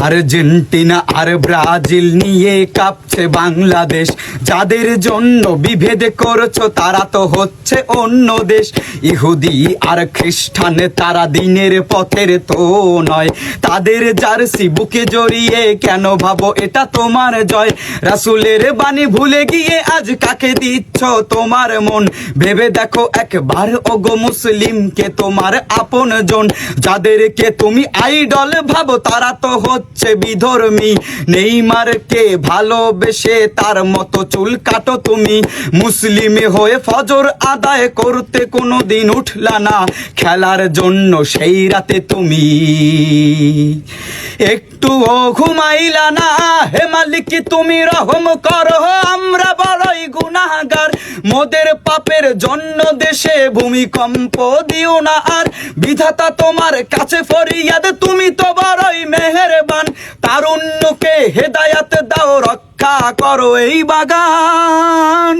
Argentina আর Brazil নিয়ে কাঁপছে বাংলাদেশ। যাদের জন্য বিভেদ করছো তারা তো হচ্ছে অন্য দেশ। ইহুদি আর খ্রিস্টান তারা দিনের পথের তো নয়, তাদের জার্সি বুকে জড়িয়ে কেন ভাবো এটা তোমার জয়? রাসূলের বাণী ভুলে গিয়ে আজ কাকে দিচ্ছ তোমার মন? ভেবে দেখো একবার ওগো মুসলিমকে তোমার আপন জন। যাদেরকে তুমি আইডল ভাবো তারা তো হচ্ছে বিধর্মী। নেইমারকে ভালোবেসে তার মতো চুল কাটো তুমি। মুসলিমে হয়ে ফজর আদায় করতে কোনোদিন উঠলা না খেলার জন্য সেই রাতে তুমি। একটুও ঘুমাইলা না, হে মালিক তুমি রহম করো, আমরা বড়ই গুনাহগার। মোদের পাপের জন্য দেশে ভূমিকম্প দিও না আর। বিধাতা তোমার কাছে ফরিয়াদ, তুমি তো বড়ই মেহেরবান। তারুণ্যকে হেদায়াত দাও, রক্ষা করো এই বাগান।